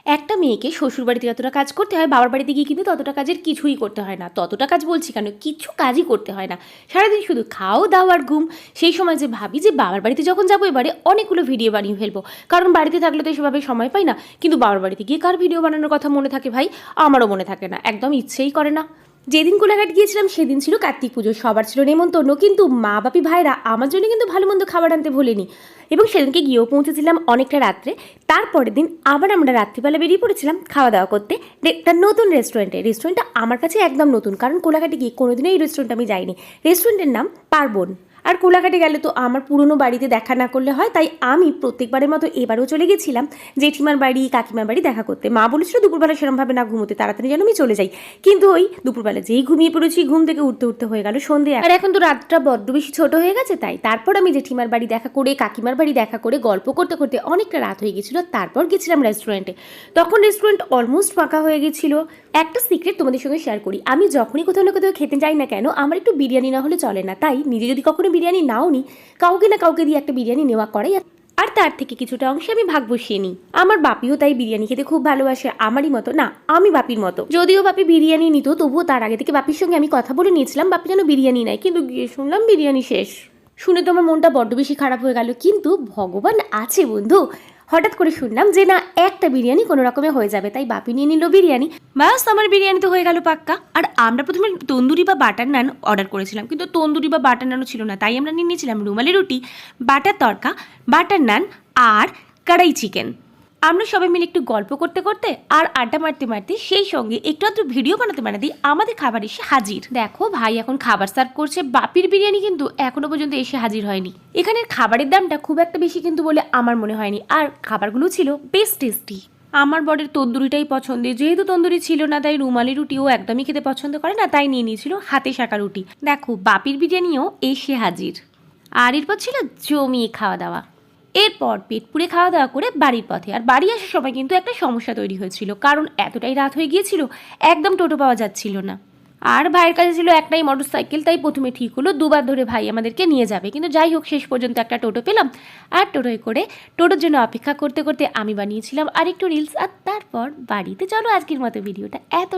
একটা মেয়েকে শ্বশুর বাড়িতে যতটা কাজ করতে হয় বাবার বাড়িতে গিয়ে কিন্তু ততটা কাজের কিছুই করতে হয় না। ততটা কাজ বলছি কেন, কিছু কাজই করতে হয় না। সারাদিন শুধু খাও দাও আর ঘুম। সেই সময় যে ভাবি যে বাবার বাড়িতে যখন যাবো এবারে অনেকগুলো ভিডিও বানিয়ে ফেলবো, কারণ বাড়িতে থাকলে তো সেভাবে সময় পাই না। কিন্তু বাবার বাড়িতে গিয়ে কার ভিডিও বানানোর কথা মনে থাকে ভাই? আমারও মনে থাকে না, একদম ইচ্ছেই করে না। যেদিন কোলাঘাট গিয়েছিলাম সেদিন ছিল কার্তিক পুজো, সবার ছিল নেমন্তন্ন, কিন্তু মা বাপি ভাইরা আমার জন্য কিন্তু ভালো মন্দ খাবার আনতে ভোলেনি। এবং সেদিনকে গিয়েও পৌঁছেছিলাম অনেকটা রাত্রে। তারপরের দিন আবার আমরা রাত্রিবেলা বেরিয়ে পড়েছিলাম খাওয়া দাওয়া করতে একটা নতুন রেস্টুরেন্টটা আমার কাছে একদম নতুন, কারণ কোলাঘাটে গিয়ে কোনোদিনও এই রেস্টুরেন্টে আমি যাইনি। রেস্টুরেন্টের নাম পার্বণ। আর কোলাঘাটে গেলে তো আমার পুরনো বাড়িতে দেখা না করলে হয়, তাই আমি প্রত্যেকবারের মতো এবারেও চলে গেছিলাম জেঠিমার বাড়ি কাকিমার বাড়ি দেখা করতে। মা বলেছিল দুপুরবেলা সেরমভাবে না ঘুমোতে, তাড়াতাড়ি যেন আমি চলে যাই। কিন্তু ওই দুপুরবেলা যেই ঘুমিয়ে পড়েছি, ঘুম থেকে উঠতে উঠতে হয়ে গেল সন্ধে। আর এখন তো রাতটা বড্ড বেশি ছোট হয়ে গেছে, তাই তারপর আমি জেঠিমার বাড়ি দেখা করে কাকিমার বাড়ি দেখা করে গল্প করতে করতে অনেকটা রাত হয়ে গেছিলো। তারপর গেছিলাম রেস্টুরেন্টে। তখন রেস্টুরেন্ট অলমোস্ট ফাঁকা হয়ে গেছিলো। একটা সিক্রেট তোমাদের সঙ্গে শেয়ার করি, আমি যখনই কোথাও না কোথাও খেতে যাই না কেন, আমার একটু বিরিয়ানি না হলে চলে না। তাই নিজে যদি কখনো বিরিয়ানি নাও নি, কাউকে না কাউকে দিয়ে একটা বিরিয়ানি নেওয়া করাই, আর তার থেকে কিছুটা অংশে আমি ভাগ বসিয়ে নিই। আমার বাপিও তাই বিরিয়ানি খেতে খুব ভালোবাসে, আমারই মতো না, আমি বাপির মতো। যদিও বাপি বিরিয়ানি নিত, তবুও তার আগে থেকে বাপির সঙ্গে আমি কথা বলে নিয়েছিলাম বাপি যেন বিরিয়ানি নেয়, কিন্তু গিয়ে শুনলাম বিরিয়ানি শেষ। শুনে তো আমার মনটা বড্ড বেশি খারাপ হয়ে গেল, কিন্তু ভগবান আছে বন্ধু। হঠাৎ করে শুনলাম যে না, একটা বিরিয়ানি কোনো রকমে হয়ে যাবে, তাই বাপি নিয়ে নিল বিরিয়ানি। বাস আমার বিরিয়ানি তো হয়ে গেল পাক্কা। আর আমরা প্রথমে তন্দুরি বা বাটার নান অর্ডার করেছিলাম, কিন্তু তন্দুরি বা বাটার নানও ছিল না, তাই আমরা নিয়ে নিয়েছিলাম রুমালি রুটি, বাটার তড়কা, বাটার নান আর কড়াই চিকেন। আমরা সবাই মিলে একটু গল্প করতে করতে আর আড্ডা মারতে মারতে সেই সঙ্গে একটু আধটু ভিডিও বানাতে বানাতেই আমাদের খাবার এসে হাজির। দেখো ভাই এখন খাবার সার্ভ করছে, বাপির বিরিয়ানি কিন্তু এখনো পর্যন্ত এসে হাজির হয়নি। এখানের খাবারের দামটা খুব একটা বেশি কিন্তু বলে আমার মনে হয়নি, আর খাবারগুলো ছিল বেশ টেস্টি। আমার বরের তন্দুরিটাই পছন্দের, যেহেতু তন্দুরি ছিল না তাই রুমালি রুটিও একদমই খেতে পছন্দ করে না, তাই নিয়ে নিয়েছিল হাতে শাঁকা রুটি। দেখো বাপির বিরিয়ানিও এসে হাজির। আর এরপর ছিল জমিয়ে খাওয়া দাওয়া। এরপর পেট পুড়ে খাওয়া দাওয়া করে বাড়ির পথে। আর বাড়ি আসার সময় কিন্তু একটা সমস্যা তৈরি হয়েছিল, কারণ এতটাই রাত হয়ে গিয়েছিল একদম টোটো পাওয়া যাচ্ছিল না। আর ভাইয়ের কাছে ছিল একটাই মোটর সাইকেল, তাই প্রথমে ঠিক হলো দুবার ধরে ভাই আমাদেরকে নিয়ে যাবে, কিন্তু যাই হোক শেষ পর্যন্ত একটা টোটো পেলাম। আর টোটোয় করে টোটোর জন্য অপেক্ষা করতে করতে আমি বানিয়েছিলাম আর একটু রিলস। আর তারপর বাড়িতে। চলো আজকের মতো ভিডিওটা এত